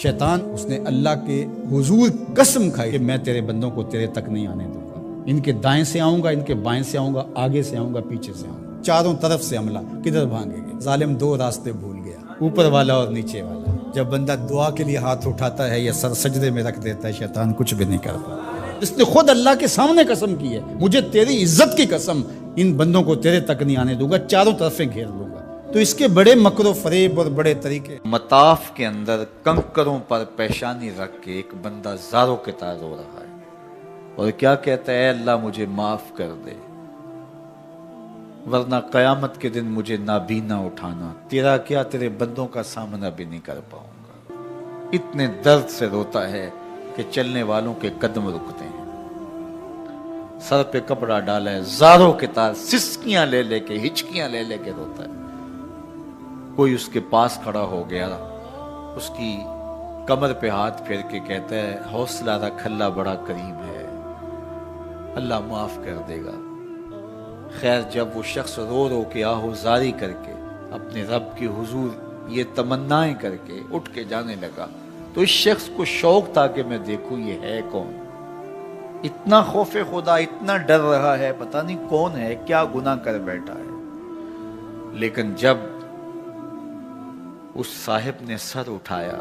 شیطان اس نے اللہ کے حضور قسم کھائی کہ میں تیرے بندوں کو تیرے تک نہیں آنے دوں گا، ان کے دائیں سے آؤں گا، ان کے بائیں سے آؤں گا، آگے سے آؤں گا، پیچھے سے آؤں گا، چاروں طرف سے حملہ۔ کدھر بھاگیں گے؟ ظالم دو راستے بھول گیا، اوپر والا اور نیچے والا۔ جب بندہ دعا کے لیے ہاتھ اٹھاتا ہے یا سر سجدے میں رکھ دیتا ہے، شیطان کچھ بھی نہیں کرتا۔ اس نے خود اللہ کے سامنے قسم کی ہے، مجھے تیری عزت کی قسم، ان بندوں کو تیرے تک نہیں آنے دوں گا، چاروں طرفیں گھیر لوں گا۔ تو اس کے بڑے مکر و فریب اور بڑے طریقے۔ مطاف کے اندر کنکروں پر پیشانی رکھ کے ایک بندہ زاروں کے تار رو رہا ہے اور کیا کہتا ہے، اے اللہ مجھے معاف کر دے، ورنہ قیامت کے دن مجھے نابینا اٹھانا، تیرا کیا تیرے بندوں کا سامنا بھی نہیں کر پاؤں گا۔ اتنے درد سے روتا ہے کہ چلنے والوں کے قدم رکتے ہیں۔ سر پہ کپڑا ڈالا ہے، زاروں کے تار، سسکیاں لے لے کے، ہچکیاں لے لے کے روتا ہے۔ کوئی اس کے پاس کھڑا ہو گیا، اس کی کمر پہ ہاتھ پھیر کے کہتا ہے، حوصلہ رکھ، اللہ بڑا کریم ہے، اللہ معاف کر دے گا۔ خیر جب وہ شخص رو رو کے آہوزاری کر کے اپنے رب کے حضور یہ تمنائیں کر کے اٹھ کے جانے لگا، تو اس شخص کو شوق تھا کہ میں دیکھوں یہ ہے کون۔ اتنا خوف خدا، اتنا ڈر رہا ہے، پتہ نہیں کون ہے، کیا گناہ کر بیٹھا ہے۔ لیکن جب اس صاحب نے سر اٹھایا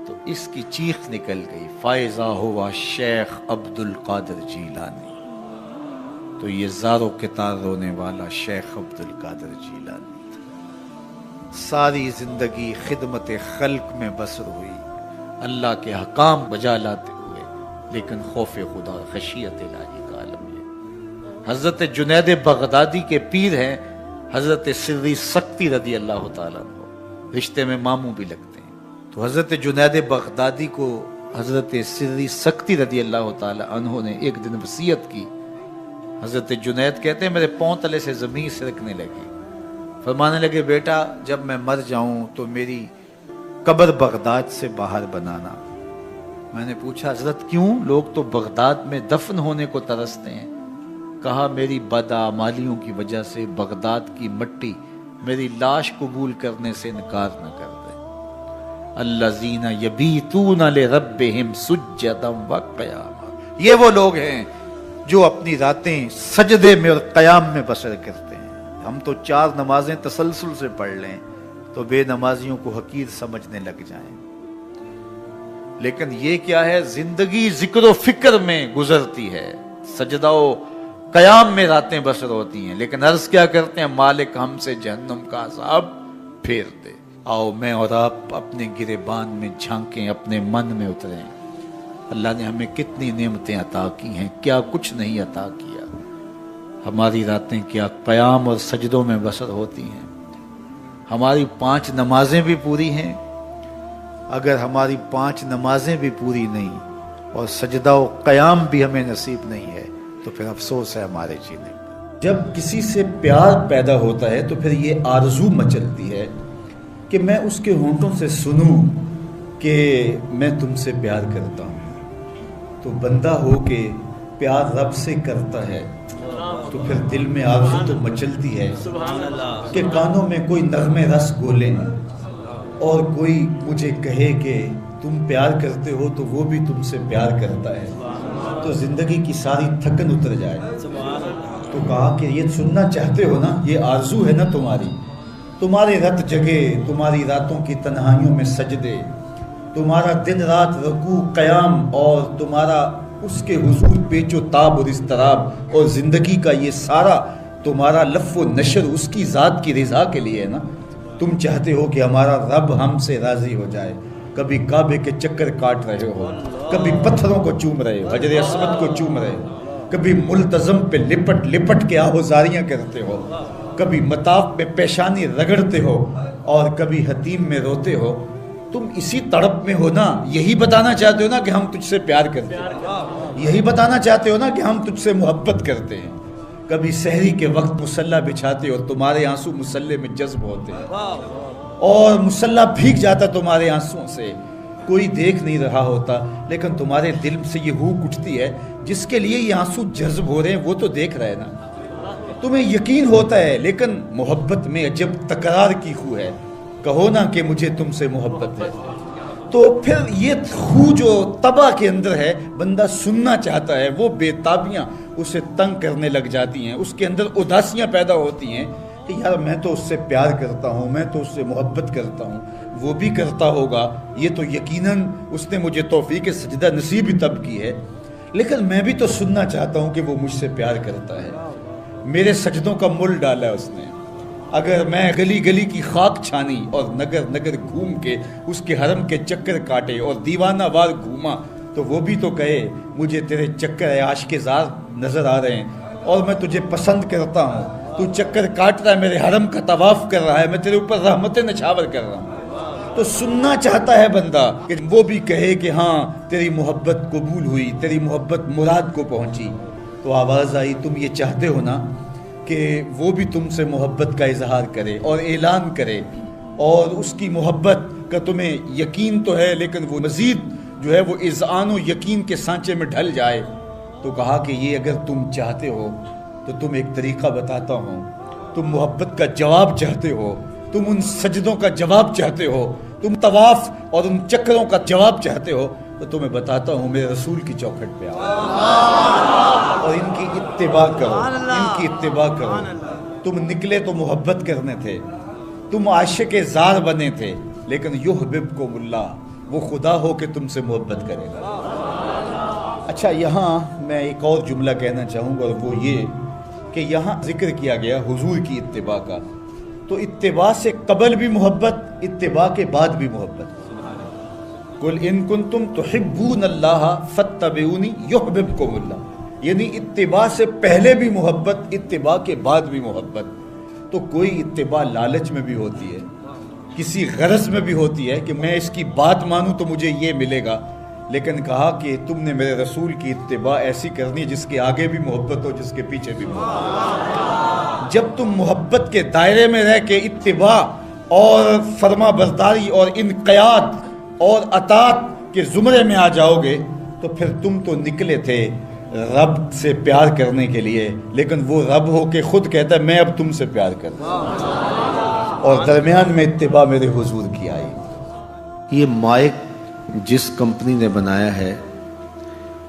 تو اس کی چیخ نکل گئی، فائزہ ہوا شیخ عبد القادر جیلانی۔ تو یہ زاروں کے تار رونے والا شیخ عبد القادر جیلانی تھا۔ ساری زندگی خدمت خلق میں بسر ہوئی، اللہ کے حکام بجا لاتے ہوئے، لیکن خوف خدا اور خشیت الہی کا عالم ہے۔ حضرت جنید بغدادی کے پیر ہیں حضرت سری سکتی رضی اللہ تعالیٰ عنہ، رشتے میں ماموں بھی لگتے ہیں۔ تو حضرت جنید بغدادی کو حضرت سری سکتی رضی اللہ تعالیٰ عنہ نے ایک دن وصیت کی۔ حضرت جنید کہتے ہیں میرے پاؤں تلے سے زمین سرکنے لگی، فرمانے لگے بیٹا جب میں مر جاؤں تو میری قبر بغداد سے باہر بنانا۔ میں نے پوچھا حضرت کیوں؟ لوگ تو بغداد میں دفن ہونے کو ترستے ہیں۔ کہا میری بدعمالیوں کی وجہ سے بغداد کی مٹی میری لاش قبول کرنے سے انکار نہ کر دے۔ الذین یبیتون لربہم سجدا وقیاما، یہ وہ لوگ ہیں جو اپنی راتیں سجدے میں اور قیام میں بسر کرتے ہیں۔ ہم تو 4 نمازیں تسلسل سے پڑھ لیں تو بے نمازیوں کو حقیر سمجھنے لگ جائیں، لیکن یہ کیا ہے، زندگی ذکر و فکر میں گزرتی ہے، سجدہ و قیام میں راتیں بسر ہوتی ہیں، لیکن عرض کیا کرتے ہیں، مالک ہم سے جہنم کا عذاب پھیر دے۔ آؤ میں اور آپ اپنے گریبان میں جھانکیں، اپنے من میں اتریں، اللہ نے ہمیں کتنی نعمتیں عطا کی ہیں، کیا کچھ نہیں عطا کیا۔ ہماری راتیں کیا قیام اور سجدوں میں بسر ہوتی ہیں۔ ہماری 5 نمازیں بھی پوری ہیں، اگر ہماری 5 نمازیں بھی پوری نہیں اور سجدہ و قیام بھی ہمیں نصیب نہیں ہے تو پھر افسوس ہے ہمارے جینے پر۔ جب کسی سے پیار پیدا ہوتا ہے تو پھر یہ آرزو مچلتی ہے کہ میں اس کے ہونٹوں سے سنوں کہ میں تم سے پیار کرتا ہوں۔ تو بندہ ہو کے پیار رب سے کرتا ہے تو پھر دل میں آرزو تو مچلتی ہے کہ کانوں میں کوئی نغمے رس گولیں اور کوئی مجھے کہے کہ تم پیار کرتے ہو تو وہ بھی تم سے پیار کرتا ہے، تو زندگی کی ساری تھکن اتر جائے۔ تو کہا کہ یہ سننا چاہتے ہو نا، یہ آرزو ہے نا تمہاری، تمہارے رت جگے، تمہاری راتوں کی تنہائیوں میں سجدے، تمہارا دن رات رکوع قیام اور تمہارا اس کے حضور پیچ و تاب اور اضطراب، اور زندگی کا یہ سارا تمہارا لف و نشر اس کی ذات کی رضا کے لیے ہے نا۔ تم چاہتے ہو کہ ہمارا رب ہم سے راضی ہو جائے، کبھی کعبے کے چکر کاٹ رہے ہو، کبھی پتھروں کو چوم رہے ہو، حجر اسود کو چوم رہے ہو، کبھی ملتزم پہ لپٹ لپٹ کے آہوزاریاں کرتے ہو، کبھی مطاف میں پیشانی رگڑتے ہو اور کبھی حتیم میں روتے ہو۔ تم اسی تڑپ میں ہو نا، یہی بتانا چاہتے ہو نا کہ ہم تجھ سے پیار کرتے ہیں، یہی بتانا چاہتے ہو نا کہ ہم تجھ سے محبت کرتے ہیں۔ کبھی سحری کے وقت مصلی بچھاتے ہو، تمہارے آنسو مصلی میں جذب ہوتے ہیں اور مصلی بھیگ جاتا تمہارے آنسوؤں سے، کوئی دیکھ نہیں رہا ہوتا، لیکن تمہارے دل سے یہ ہوک اٹھتی ہے جس کے لیے یہ آنسو جذب ہو رہے ہیں وہ تو دیکھ رہے نا، تمہیں یقین ہوتا ہے، لیکن محبت میں عجب تکرار کی خو ہے، کہو نا کہ مجھے تم سے محبت ہے۔ تو پھر یہ خو جو طبع کے اندر ہے، بندہ سننا چاہتا ہے، وہ بے تابیاں اسے تنگ کرنے لگ جاتی ہیں، اس کے اندر اداسیاں پیدا ہوتی ہیں کہ یار میں تو اس سے پیار کرتا ہوں، میں تو اس سے محبت کرتا ہوں، وہ بھی کرتا ہوگا، یہ تو یقیناً اس نے مجھے توفیق سجدہ نصیب ہی تب کی ہے، لیکن میں بھی تو سننا چاہتا ہوں کہ وہ مجھ سے پیار کرتا ہے، میرے سجدوں کا مل ڈالا اس نے، اگر میں گلی گلی کی خاک چھانی اور نگر نگر گھوم کے اس کے حرم کے چکر کاٹے اور دیوانہ وار گھوما تو وہ بھی تو کہے مجھے تیرے چکر عاشق زار نظر آ رہے ہیں اور میں تجھے پسند کرتا ہوں، تو چکر کاٹ رہا ہے، میرے حرم کا طواف کر رہا ہے، میں تیرے اوپر رحمت نچھاور کر رہا ہوں۔ تو سننا چاہتا ہے بندہ کہ وہ بھی کہے کہ ہاں تیری محبت قبول ہوئی، تیری محبت مراد کو پہنچی۔ تو آواز آئی تم یہ چاہتے ہو نا کہ وہ بھی تم سے محبت کا اظہار کرے اور اعلان کرے، اور اس کی محبت کا تمہیں یقین تو ہے لیکن وہ مزید جو ہے وہ اذعان و یقین کے سانچے میں ڈھل جائے۔ تو کہا کہ یہ اگر تم چاہتے ہو تو تم ایک طریقہ بتاتا ہوں، تم محبت کا جواب چاہتے ہو، تم ان سجدوں کا جواب چاہتے ہو، تم طواف اور ان چکروں کا جواب چاہتے ہو، تو تمہیں بتاتا ہوں میرے رسول کی چوکھٹ پہ آؤ اور ان کی اتباع کرو، ان کی اتباع کرو۔ تم نکلے تو محبت کرنے تھے، تم عاشق زار بنے تھے، لیکن یحببکم اللہ، وہ خدا ہو کہ تم سے محبت کرے گا۔ اچھا، یہاں میں ایک اور جملہ کہنا چاہوں گا، اور وہ یہ کہ یہاں ذکر کیا گیا حضور کی اتباع کا، تو اتباع سے قبل بھی محبت، اتباع کے بعد بھی محبت۔ قل ان کنتم تحبون اللہ فاتبعونی یحببکم اللہ، یعنی اتباع سے پہلے بھی محبت، اتباع کے بعد بھی محبت۔ تو کوئی اتباع لالچ میں بھی ہوتی ہے، کسی غرض میں بھی ہوتی ہے کہ میں اس کی بات مانوں تو مجھے یہ ملے گا، لیکن کہا کہ تم نے میرے رسول کی اتباع ایسی کرنی ہے جس کے آگے بھی محبت ہو، جس کے پیچھے بھی محبت۔ جب تم محبت کے دائرے میں رہ کے اتباع اور فرما برداری اور انقیاد اور اطاعت کے زمرے میں آ جاؤ گے تو پھر تم تو نکلے تھے رب سے پیار کرنے کے لیے، لیکن وہ رب ہو کے خود کہتا ہے میں اب تم سے پیار کرتا ہوں، اور درمیان میں اتباع میرے حضور کی آئی۔ یہ مائک جس کمپنی نے بنایا ہے،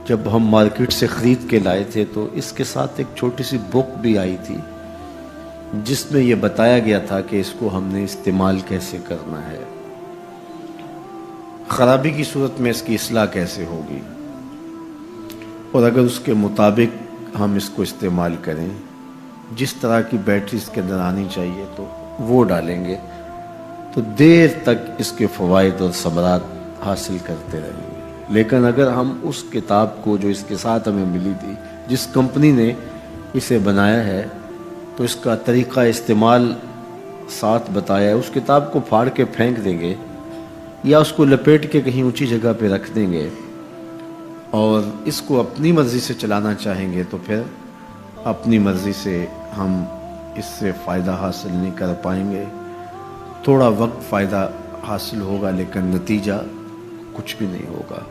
جب ہم مارکیٹ سے خرید کے لائے تھے تو اس کے ساتھ ایک چھوٹی سی بک بھی آئی تھی جس میں یہ بتایا گیا تھا کہ اس کو ہم نے استعمال کیسے کرنا ہے، خرابی کی صورت میں اس کی اصلاح کیسے ہوگی، اور اگر اس کے مطابق ہم اس کو استعمال کریں، جس طرح کی بیٹری اس کے اندر آنی چاہیے تو وہ ڈالیں گے تو دیر تک اس کے فوائد اور ثمرات حاصل کرتے رہیں گے۔ لیکن اگر ہم اس کتاب کو جو اس کے ساتھ ہمیں ملی تھی، جس کمپنی نے اسے بنایا ہے، تو اس کا طریقہ استعمال ساتھ بتایا ہے، اس کتاب کو پھاڑ کے پھینک دیں گے یا اس کو لپیٹ کے کہیں اونچی جگہ پہ رکھ دیں گے اور اس کو اپنی مرضی سے چلانا چاہیں گے تو پھر اپنی مرضی سے ہم اس سے فائدہ حاصل نہیں کر پائیں گے۔ تھوڑا وقت فائدہ حاصل ہوگا لیکن نتیجہ کچھ بھی نہیں ہوگا۔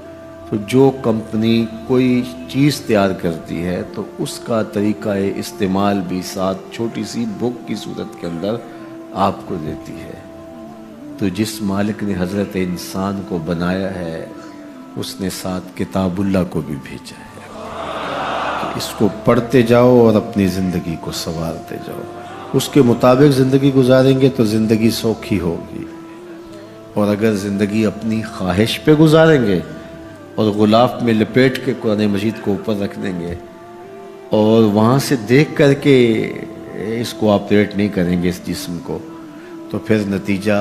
تو جو کمپنی کوئی چیز تیار کرتی ہے تو اس کا طریقہ استعمال بھی ساتھ چھوٹی سی بک کی صورت کے اندر آپ کو دیتی ہے۔ تو جس مالک نے حضرت انسان کو بنایا ہے اس نے ساتھ کتاب اللہ کو بھی بھیجا ہے کہ اس کو پڑھتے جاؤ اور اپنی زندگی کو سنوارتے جاؤ، اس کے مطابق زندگی گزاریں گے تو زندگی سوکھی ہوگی، اور اگر زندگی اپنی خواہش پہ گزاریں گے اور غلاف میں لپیٹ کے قرآن مجید کو اوپر رکھ دیں گے اور وہاں سے دیکھ کر کے اس کو آپریٹ نہیں کریں گے اس جسم کو، تو پھر نتیجہ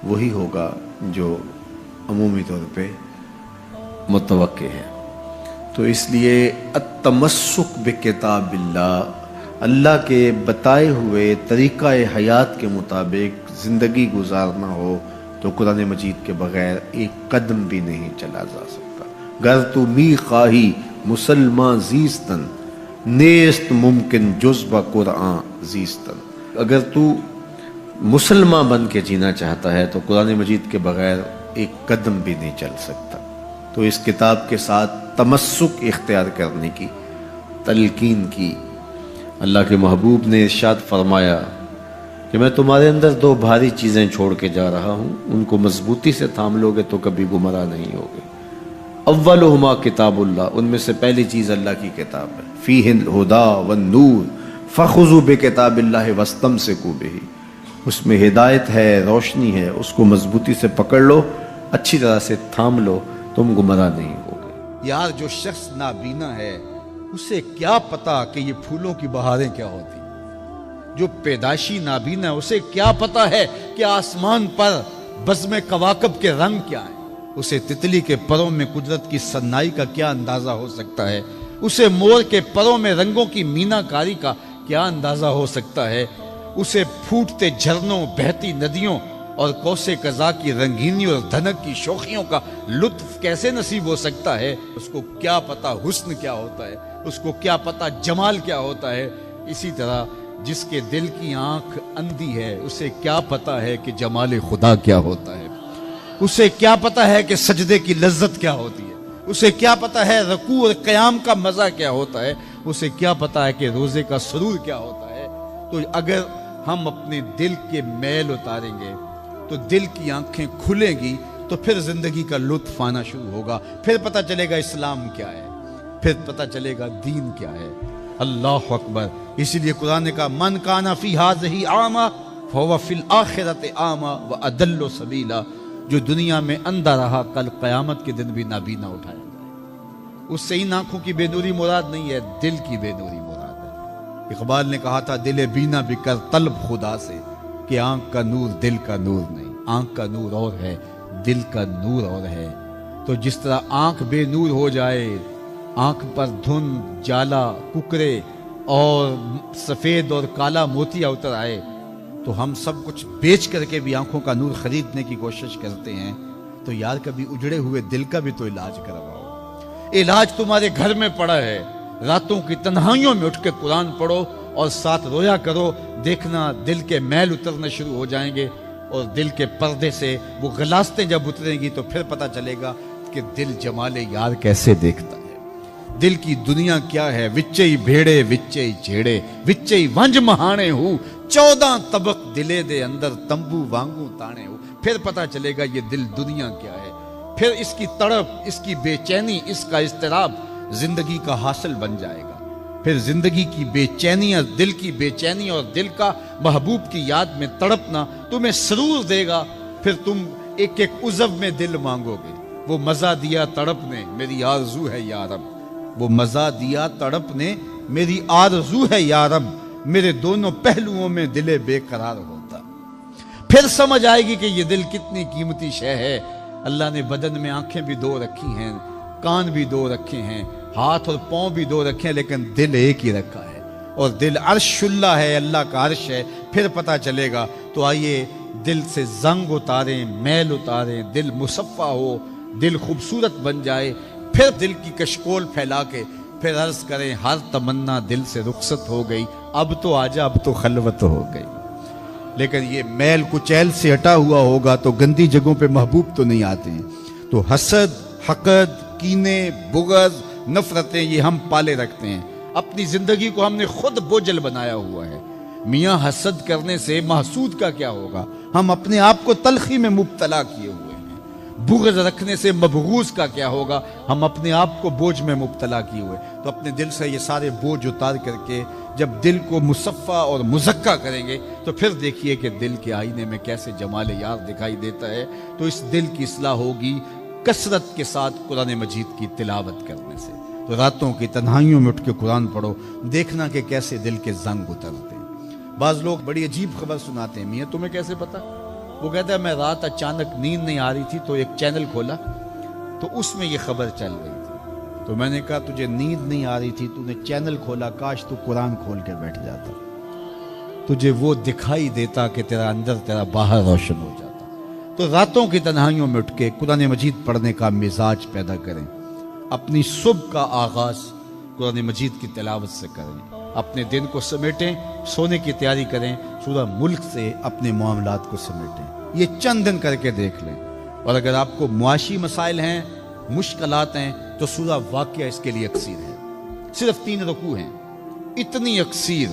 وہی ہوگا جو عمومی طور پہ متوقع ہے۔ تو اس لیے التمسک بکتاب اللہ، اللہ کے بتائے ہوئے طریقہ حیات کے مطابق زندگی گزارنا ہو تو قرآن مجید کے بغیر ایک قدم بھی نہیں چلا جا سکتا۔ گر تو می خواہی مسلمان زیستن، نیست ممکن جز با قرآن زیستن، اگر تو مسلمان بن کے جینا چاہتا ہے تو قرآن مجید کے بغیر ایک قدم بھی نہیں چل سکتا۔ تو اس کتاب کے ساتھ تمسک اختیار کرنے کی تلقین کی۔ اللہ کے محبوب نے ارشاد فرمایا کہ میں تمہارے اندر دو بھاری چیزیں چھوڑ کے جا رہا ہوں، ان کو مضبوطی سے تھام لو گے تو کبھی گمراہ نہیں ہوگے۔ اولہما کتاب اللہ، ان میں سے پہلی چیز اللہ کی کتاب ہے، فیہ الہدی والنور فخذوا بکتاب اللہ واستمسکوا بہ، اس میں ہدایت ہے، روشنی ہے، اس کو مضبوطی سے پکڑ لو، اچھی طرح سے تھام لو، تم گمراہ نہیں ہوگے۔ یار جو شخص نابینا ہے اسے کیا پتا کہ یہ پھولوں کی بہاریں کیا ہوتی، جو پیدائشی نابینا ہے اسے کیا پتا ہے کہ آسمان پر بزم کواکب کے رنگ کیا ہیں، اسے تتلی کے پروں میں قدرت کی سنائی کا کیا اندازہ ہو سکتا ہے، اسے مور کے پروں میں رنگوں کی مینا کاری کا کیا اندازہ ہو سکتا ہے، اسے پھوٹتے جھرنوں، بہتی ندیوں اور کوسے قضا کی رنگینی اور دھنک کی شوخیوں کا لطف کیسے نصیب ہو سکتا ہے، اس کو کیا پتا حسن کیا ہوتا ہے، اس کو کیا پتا جمال کیا ہوتا ہے۔ اسی طرح جس کے دل کی آنکھ اندھی ہے اسے کیا پتا ہے کہ جمال خدا کیا ہوتا ہے، اسے کیا پتا ہے کہ سجدے کی لذت کیا ہوتی ہے، اسے کیا پتا ہے رکوع اور قیام کا مزہ کیا ہوتا ہے، اسے کیا پتا ہے کہ روزے کا سرور کیا ہوتا ہے۔ تو اگر ہم اپنے دل کے میل اتاریں گے تو دل کی آنکھیں کھلیں گی تو پھر زندگی کا لطف آنا شروع ہوگا، پھر پتہ چلے گا اسلام کیا ہے، پھر پتہ چلے گا دین کیا ہے۔ اللہ اکبر۔ اسی لیے قرآن نے کہا من کان فی ہذہ اعمی فہو فی الآخرۃ اعمی واضل سبیلا، جو دنیا میں اندھا رہا کل قیامت کے دن بھی نابینا اٹھایا جائے۔ اس سے ان آنکھوں کی بے نوری مراد نہیں ہے، دل کی بے نوری مراد ہے۔ اقبال نے کہا تھا دل بینا بھی کر طلب خدا سے، کہ آنکھ کا نور دل کا نور نہیں، آنکھ کا نور اور ہے، دل کا نور اور ہے۔ تو جس طرح آنکھ بے نور ہو جائے، آنکھ پر دھند، جالا، ککرے اور سفید اور کالا موتیا اتر آئے، تو ہم سب کچھ بیچ کر کے بھی آنکھوں کا نور خریدنے کی کوشش کرتے ہیں۔ تو یار کبھی اجڑے ہوئے دل کا بھی تو علاج کرواؤ۔ علاج تمہارے گھر میں پڑا ہے، راتوں کی تنہائیوں میں اٹھ کے قرآن پڑھو اور ساتھ رویا کرو، دیکھنا دل کے میل اترنے شروع ہو جائیں گے، اور دل کے پردے سے وہ غلاستیں جب اتریں گی تو پھر پتہ چلے گا کہ دل جمال یار کیسے دیکھتا ہے، دل کی دنیا کیا ہے۔ وچئی بھیڑے وچئی جھیڑے وچئی ونج مہانے ہو، 14 طبق دلے دے اندر تمبو وانگو تانے ہو، پھر پتہ چلے گا یہ دل دنیا کیا ہے۔ پھر اس کی تڑپ، اس کی بے چینی، اس کا اضطراب زندگی کا حاصل بن جائے گا۔ پھر زندگی کی بے چینی، دل کی بے چینی اور دل کا محبوب کی یاد میں تڑپنا تمہیں سرور دے گا۔ پھر تم ایک ایک عضو میں دل مانگو گے، وہ مزہ دیا تڑپ نے میری آرزو ہے یا رب، وہ مزہ دیا تڑپ نے میری آرزو ہے یا رب، میرے دونوں پہلوؤں میں دل بے قرار ہوتا۔ پھر سمجھ آئے گی کہ یہ دل کتنی قیمتی شے ہے۔ اللہ نے بدن میں آنکھیں بھی دو رکھی ہیں، کان بھی دو رکھے ہیں، ہاتھ اور پاؤں بھی دو رکھے ہیں، لیکن دل ایک ہی رکھا ہے، اور دل عرش اللہ ہے، اللہ کا عرش ہے۔ پھر پتہ چلے گا۔ تو آئیے دل سے زنگ اتاریں، میل اتاریں، دل مصفا ہو، دل خوبصورت بن جائے، پھر دل کی کشکول پھیلا کے پھر عرض کریں ہر تمنا دل سے رخصت ہو گئی، اب تو آجا، اب تو خلوت ہو گئی۔ لیکن یہ میل کچیل سے ہٹا ہوا ہوگا تو گندی جگہوں پہ محبوب تو نہیں آتے ہیں۔ تو حسد، حقد، کینے، بغض، نفرتیں یہ ہم پالے رکھتے ہیں، اپنی زندگی کو ہم نے خود بوجھل بنایا ہوا ہے۔ میاں حسد کرنے سے محسود کا کیا ہوگا؟ ہم اپنے آپ کو تلخی میں مبتلا کیے ہوئے ہیں۔ بغض رکھنے سے مبغوض کا کیا ہوگا؟ ہم اپنے آپ کو بوجھ میں مبتلا کیے ہوئے۔ تو اپنے دل سے یہ سارے بوجھ اتار کر کے جب دل کو مصفا اور مزکا کریں گے تو پھر دیکھیے کہ دل کے آئینے میں کیسے جمال یار دکھائی دیتا ہے۔ تو اس دل کی اصلاح ہوگی کثرت کے ساتھ قرآن مجید کی تلاوت کرنے سے۔ تو راتوں کی تنہائیوں میں اٹھ کے قرآن پڑھو، دیکھنا کہ کیسے دل کے زنگ اترتے ہیں۔ بعض لوگ بڑی عجیب خبر سناتے ہیں، میاں تمہیں کیسے پتا؟ وہ کہتا ہے میں رات اچانک نیند نہیں آ رہی تھی تو ایک چینل کھولا تو اس میں یہ خبر چل رہی تھی، تو میں نے کہا تجھے نیند نہیں آ رہی تھی، تو نے چینل کھولا، کاش تو قرآن کھول کے بیٹھ جاتا، تجھے وہ دکھائی دیتا کہ تیرا اندر تیرا باہر روشن ہو جاتا۔ تو راتوں کی تنہائیوں میں اٹھ کے قرآن مجید پڑھنے کا مزاج پیدا کریں، اپنی صبح کا آغاز قرآن مجید کی تلاوت سے کریں، اپنے دن کو سمیٹیں، سونے کی تیاری کریں، سورہ ملک سے اپنے معاملات کو سمیٹیں۔ یہ چند دن کر کے دیکھ لیں۔ اور اگر آپ کو معاشی مسائل ہیں، مشکلات ہیں، تو سورہ واقعہ اس کے لیے اکسیر ہے۔ صرف 3 رکوع ہیں، اتنی اکسیر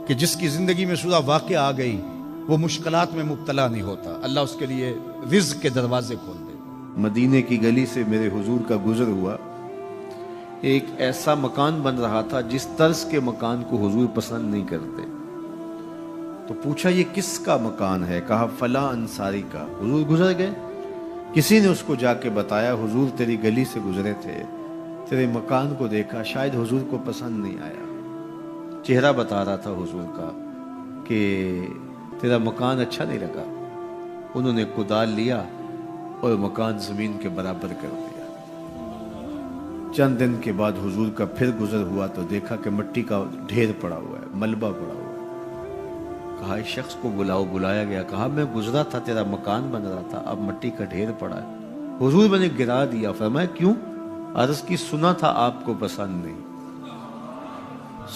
کہ جس کی زندگی میں سورہ واقعہ آ گئی وہ مشکلات میں مبتلا نہیں ہوتا، اللہ اس کے لیے رزق کے دروازے کھول دے۔ مدینے کی گلی سے میرے حضور کا گزر ہوا، ایک ایسا مکان بن رہا تھا جس طرز کے مکان کو حضور پسند نہیں کرتے، تو پوچھا یہ کس کا مکان ہے؟ کہا فلاں انصاری کا۔ حضور گزر گئے، کسی نے اس کو جا کے بتایا حضور تیری گلی سے گزرے تھے، تیرے مکان کو دیکھا، شاید حضور کو پسند نہیں آیا۔ چہرہ بتا رہا تھا حضور کا کہ تیرا مکان اچھا نہیں لگا۔ انہوں نے کدال لیا اور مکان زمین کے برابر کر دیا۔ چند دن کے بعد حضور کا پھر گزر ہوا تو دیکھا کہ مٹی کا ڈھیر پڑا ہوا ہے، ملبہ پڑا ہوا ہے۔ کہا اس شخص کو بلاؤ، بلایا گیا، کہا میں گزرا تھا، تیرا مکان بن رہا تھا، اب مٹی کا ڈھیر پڑا ہے۔ حضور میں نے گرا دیا۔ فرمایا کیوں؟ عرض کی سنا تھا آپ کو پسند نہیں،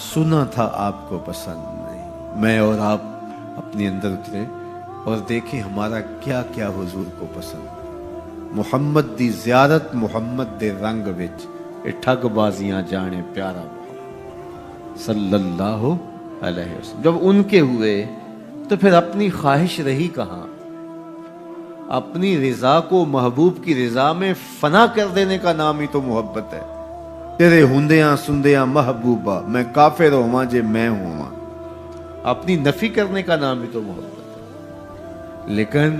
سنا تھا آپ کو پسند نہیں۔ میں اور آپ اپنے اندر اترے اور دیکھیں ہمارا کیا کیا حضور کو پسند۔ محمد دی زیارت محمد دے رنگ وچ اے ٹھگ بازیاں جانے پیارا محمد صلی اللہ علیہ وسلم۔ جب ان کے ہوئے تو پھر اپنی خواہش رہی کہاں؟ اپنی رضا کو محبوب کی رضا میں فنا کر دینے کا نام ہی تو محبت ہے۔ تیرے ہندیاں سندیاں محبوبہ میں کافر ہواں جے میں ہواں، اپنی نفی کرنے کا نام ہی تو محبت ہے۔ لیکن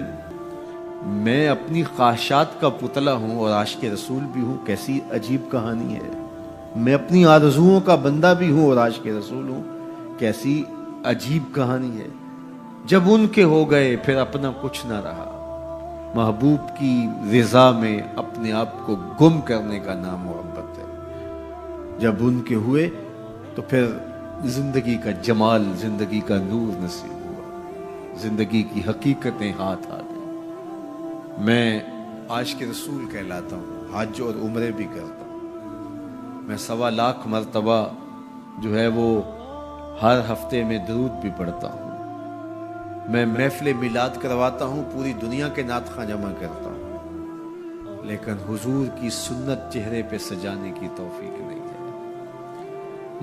میں اپنی خواہشات کا پتلا ہوں اور عاشق رسول بھی ہوں، کیسی عجیب کہانی ہے۔ میں اپنی آرزوؤں کا بندہ بھی ہوں اور عاشق رسول ہوں، کیسی عجیب کہانی ہے۔ جب ان کے ہو گئے پھر اپنا کچھ نہ رہا۔ محبوب کی رضا میں اپنے آپ کو گم کرنے کا نام محبت ہے۔ جب ان کے ہوئے تو پھر زندگی کا جمال، زندگی کا نور نصیب ہوا، زندگی کی حقیقتیں ہاتھ آ گئی۔ میں عاشق رسول کہلاتا ہوں، حج اور عمرے بھی کرتا ہوں۔ میں 1.25 لاکھ مرتبہ جو ہے وہ ہر ہفتے میں درود بھی پڑھتا ہوں۔ میں محفل میلاد کرواتا ہوں، پوری دنیا کے نعت خواں جمع کرتا ہوں، لیکن حضور کی سنت چہرے پہ سجانے کی توفیق نہیں ہے۔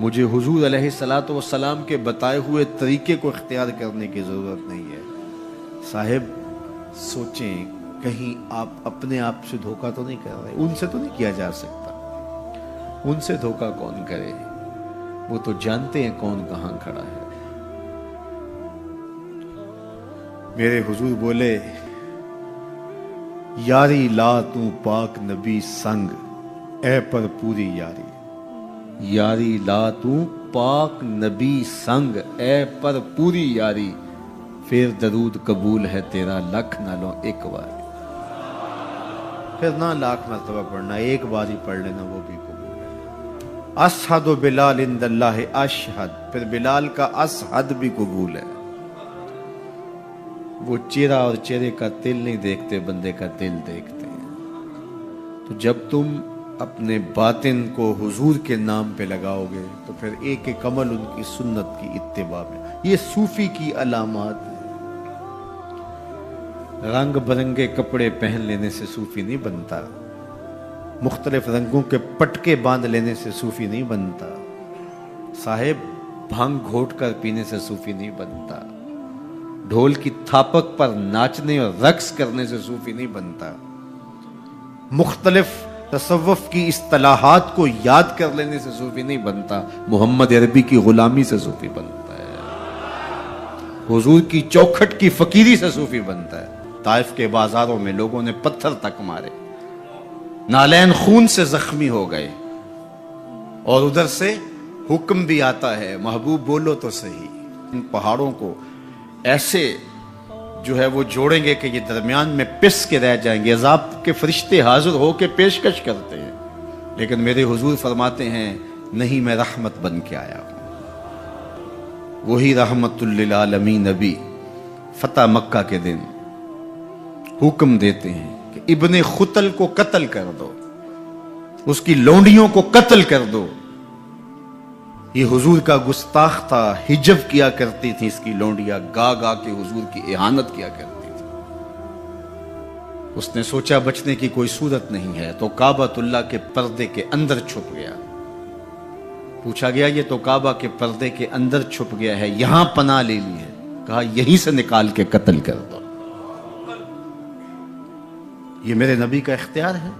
مجھے حضور علیہ الصلوۃ والسلام کے بتائے ہوئے طریقے کو اختیار کرنے کی ضرورت نہیں ہے۔ صاحب سوچیں کہیں آپ اپنے آپ سے دھوکہ تو نہیں کر رہے؟ ان سے تو نہیں کیا جا سکتا، ان سے دھوکہ کون کرے؟ وہ تو جانتے ہیں کون کہاں کھڑا ہے۔ میرے حضور بولے یاری لا تو پاک نبی سنگ اے پر پوری یاری، یاری لا تو پاک نبی سنگ اے پر پوری یاری، پھر درود قبول ہے تیرا لکھ نالوں ایک بار۔ پھر نہ لاکھ مرتبہ پڑھنا، ایک بار ہی پڑھ لینا وہ بھی قبول ہے۔ اشہد بلال عند اللہ اشہد، پھر بلال کا اشہد بھی قبول ہے۔ وہ چہرہ اور چہرے کا دل نہیں دیکھتے، بندے کا دل دیکھتے ہیں۔ تو جب تم اپنے باطن کو حضور کے نام پہ لگاؤ گے تو پھر ایک ایک عمل ان کی سنت کی اتباع میں۔ یہ صوفی کی علامات ہیں۔ رنگ برنگے کپڑے پہن لینے سے صوفی نہیں بنتا، مختلف رنگوں کے پٹکے باندھ لینے سے صوفی نہیں بنتا، صاحب بھنگ گھوٹ کر پینے سے صوفی نہیں بنتا، ڈھول کی تھاپک پر ناچنے اور رقص کرنے سے صوفی نہیں بنتا، مختلف تصوف کی اصطلاحات کو یاد کر لینے سے صوفی نہیں بنتا، محمد عربی کی غلامی سے صوفی بنتا ہے، حضور کی چوکھٹ کی فقیری سے صوفی بنتا ہے۔ طائف کے بازاروں میں لوگوں نے پتھر تک مارے، نالین خون سے زخمی ہو گئے، اور ادھر سے حکم بھی آتا ہے محبوب بولو تو صحیح۔ ان پہاڑوں کو ایسے جو ہے وہ جوڑیں گے کہ یہ درمیان میں پس کے رہ جائیں گے، عذاب کے فرشتے حاضر ہو کے پیشکش کرتے ہیں، لیکن میرے حضور فرماتے ہیں نہیں، میں رحمت بن کے آیا ہوں۔ وہی رحمت للعالمین نبی فتح مکہ کے دن حکم دیتے ہیں کہ ابن خطل کو قتل کر دو، اس کی لونڈیوں کو قتل کر دو۔ یہ حضور کا گستاخ تھا، ہجو کیا کرتی تھی اس کی لونڈیاں، گا گا کے حضور کی اہانت کیا کرتی تھی۔ اس نے سوچا بچنے کی کوئی صورت نہیں ہے تو کعبۃ اللہ کے پردے کے اندر چھپ گیا۔ پوچھا گیا یہ تو کعبہ کے پردے کے اندر چھپ گیا ہے، یہاں پناہ لے لی ہے؟ کہا یہیں سے نکال کے قتل کر دو. یہ میرے نبی کا اختیار ہے.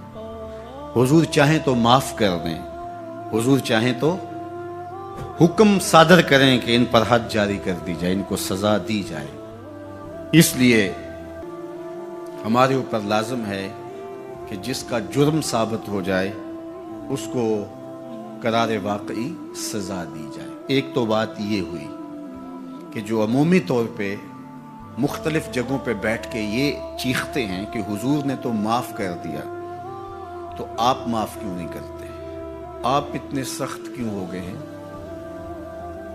حضور چاہیں تو معاف کر دیں، حضور چاہیں تو حکم صادر کریں کہ ان پر حد جاری کر دی جائے، ان کو سزا دی جائے. اس لیے ہمارے اوپر لازم ہے کہ جس کا جرم ثابت ہو جائے اس کو قرار واقعی سزا دی جائے. ایک تو بات یہ ہوئی کہ جو عمومی طور پہ مختلف جگہوں پہ بیٹھ کے یہ چیختے ہیں کہ حضور نے تو معاف کر دیا، تو آپ معاف کیوں نہیں کرتے؟ آپ اتنے سخت کیوں ہو گئے ہیں؟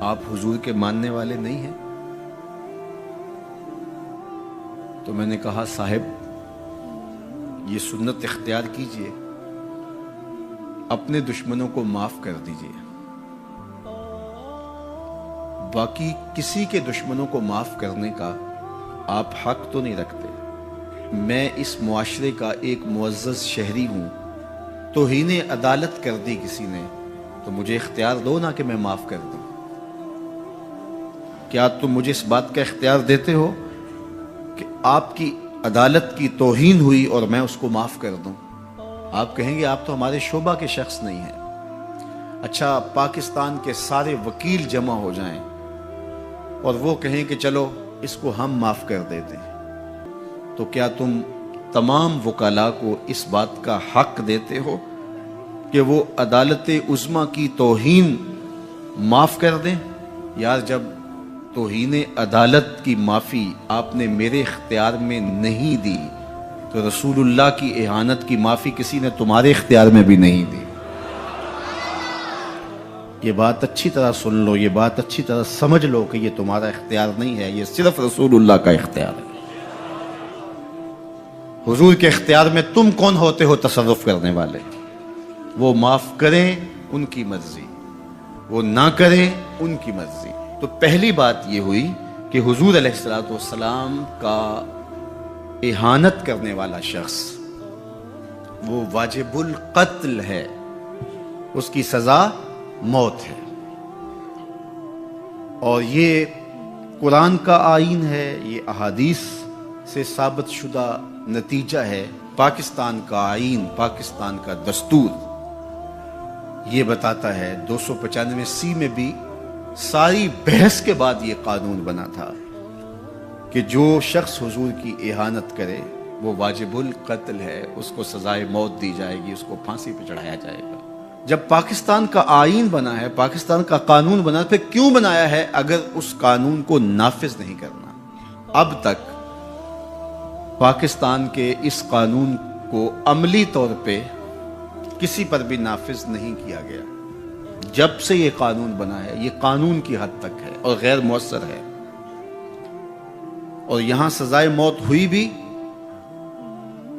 آپ حضور کے ماننے والے نہیں ہیں؟ تو میں نے کہا صاحب یہ سنت اختیار کیجئے، اپنے دشمنوں کو معاف کر دیجئے، باقی کسی کے دشمنوں کو معاف کرنے کا آپ حق تو نہیں رکھتے. میں اس معاشرے کا ایک معزز شہری ہوں، توہین عدالت کر دی کسی نے تو مجھے اختیار دو نا کہ میں معاف کر دوں. کیا تم مجھے اس بات کا اختیار دیتے ہو کہ آپ کی عدالت کی توہین ہوئی اور میں اس کو معاف کر دوں؟ آپ کہیں گے آپ تو ہمارے شعبہ کے شخص نہیں ہیں. اچھا پاکستان کے سارے وکیل جمع ہو جائیں اور وہ کہیں کہ چلو اس کو ہم معاف کر دیتے ہیں، تو کیا تم تمام وکلاء کو اس بات کا حق دیتے ہو کہ وہ عدالت عظمیٰ کی توہین معاف کر دیں؟ یار جب توہین عدالت کی معافی آپ نے میرے اختیار میں نہیں دی تو رسول اللہ کی اہانت کی معافی کسی نے تمہارے اختیار میں بھی نہیں دی. یہ بات اچھی طرح سن لو، یہ بات اچھی طرح سمجھ لو کہ یہ تمہارا اختیار نہیں ہے، یہ صرف رسول اللہ کا اختیار ہے. حضور کے اختیار میں تم کون ہوتے ہو تصرف کرنے والے؟ وہ معاف کریں ان کی مرضی، وہ نہ کریں ان کی مرضی. تو پہلی بات یہ ہوئی کہ حضور علیہ الصلوۃ والسلام کا اہانت کرنے والا شخص وہ واجب القتل ہے، اس کی سزا موت ہے. اور یہ قرآن کا آئین ہے، یہ احادیث سے ثابت شدہ نتیجہ ہے. پاکستان کا آئین، پاکستان کا دستور یہ بتاتا ہے، 295C میں بھی ساری بحث کے بعد یہ قانون بنا تھا کہ جو شخص حضور کی اہانت کرے وہ واجب القتل ہے، اس کو سزائے موت دی جائے گی، اس کو پھانسی پہ چڑھایا جائے گا. جب پاکستان کا آئین بنا ہے، پاکستان کا قانون بنا، پھر کیوں بنایا ہے اگر اس قانون کو نافذ نہیں کرنا؟ اب تک پاکستان کے اس قانون کو عملی طور پہ کسی پر بھی نافذ نہیں کیا گیا. جب سے یہ قانون بنا ہے یہ قانون کی حد تک ہے اور غیر مؤثر ہے. اور یہاں سزائے موت ہوئی بھی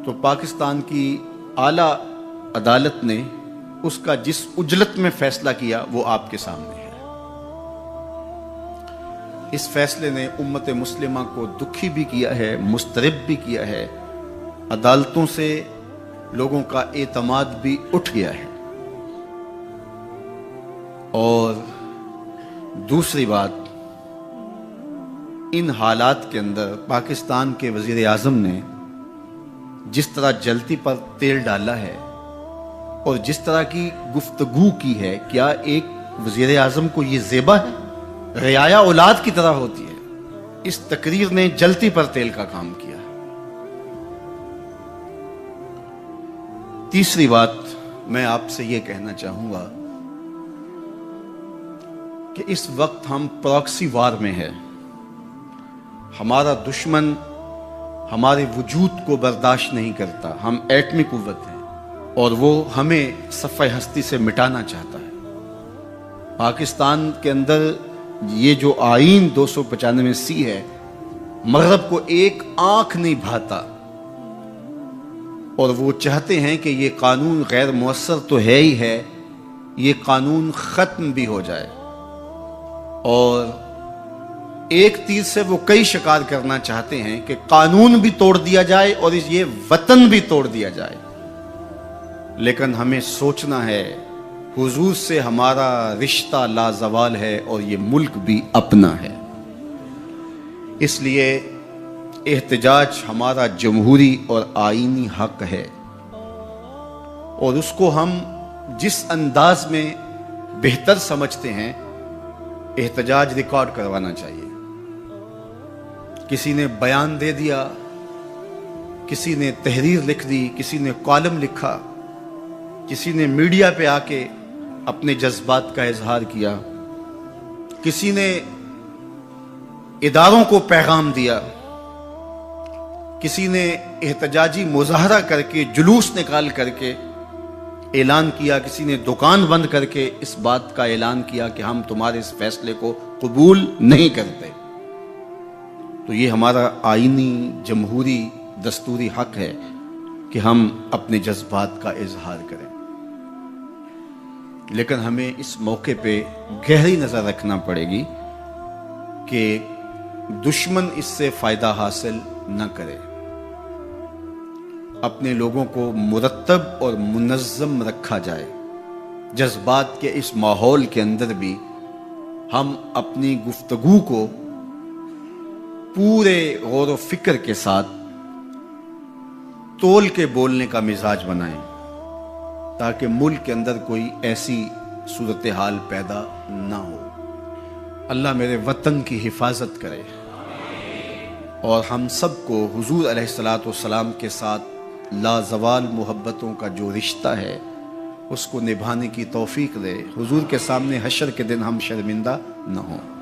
تو پاکستان کی اعلیٰ عدالت نے اس کا جس اجلت میں فیصلہ کیا وہ آپ کے سامنے ہے. اس فیصلے نے امت مسلمہ کو دکھی بھی کیا ہے، مضطرب بھی کیا ہے، عدالتوں سے لوگوں کا اعتماد بھی اٹھ گیا ہے. اور دوسری بات، ان حالات کے اندر پاکستان کے وزیر اعظم نے جس طرح جلتی پر تیل ڈالا ہے اور جس طرح کی گفتگو کی ہے، کیا ایک وزیر اعظم کو یہ زیبا ہے؟ رعایا اولاد کی طرح ہوتی ہے. اس تقریر نے جلتی پر تیل کا کام کیا. تیسری بات میں آپ سے یہ کہنا چاہوں گا کہ اس وقت ہم پراکسی وار میں ہیں. ہمارا دشمن ہمارے وجود کو برداشت نہیں کرتا. ہم ایٹمی قوت ہیں اور وہ ہمیں صفحہ ہستی سے مٹانا چاہتا ہے. پاکستان کے اندر یہ جو آئین 295C ہے، مغرب کو ایک آنکھ نہیں بھاتا اور وہ چاہتے ہیں کہ یہ قانون غیر مؤثر تو ہے ہی ہے، یہ قانون ختم بھی ہو جائے. اور ایک تیر سے وہ کئی شکار کرنا چاہتے ہیں کہ قانون بھی توڑ دیا جائے اور یہ وطن بھی توڑ دیا جائے. لیکن ہمیں سوچنا ہے حضور سے ہمارا رشتہ لازوال ہے اور یہ ملک بھی اپنا ہے. اس لیے احتجاج ہمارا جمہوری اور آئینی حق ہے، اور اس کو ہم جس انداز میں بہتر سمجھتے ہیں احتجاج ریکارڈ کروانا چاہیے۔ کسی نے بیان دے دیا، کسی نے تحریر لکھ دی، کسی نے کالم لکھا، کسی نے میڈیا پہ آ کے اپنے جذبات کا اظہار کیا، کسی نے اداروں کو پیغام دیا، کسی نے احتجاجی مظاہرہ کر کے جلوس نکال کر کے اعلان کیا، کسی نے دکان بند کر کے اس بات کا اعلان کیا کہ ہم تمہارے اس فیصلے کو قبول نہیں کرتے۔ تو یہ ہمارا آئینی جمہوری دستوری حق ہے کہ ہم اپنے جذبات کا اظہار کریں، لیکن ہمیں اس موقع پہ گہری نظر رکھنا پڑے گی کہ دشمن اس سے فائدہ حاصل نہ کرے۔ اپنے لوگوں کو مرتب اور منظم رکھا جائے۔ جذبات کے اس ماحول کے اندر بھی ہم اپنی گفتگو کو پورے غور و فکر کے ساتھ تول کے بولنے کا مزاج بنائیں، تاکہ ملک کے اندر کوئی ایسی صورتحال پیدا نہ ہو۔ اللہ میرے وطن کی حفاظت کرے اور ہم سب کو حضور علیہ الصلوۃ والسلام کے ساتھ لازوال محبتوں کا جو رشتہ ہے اس کو نبھانے کی توفیق دے، حضور کے سامنے حشر کے دن ہم شرمندہ نہ ہوں۔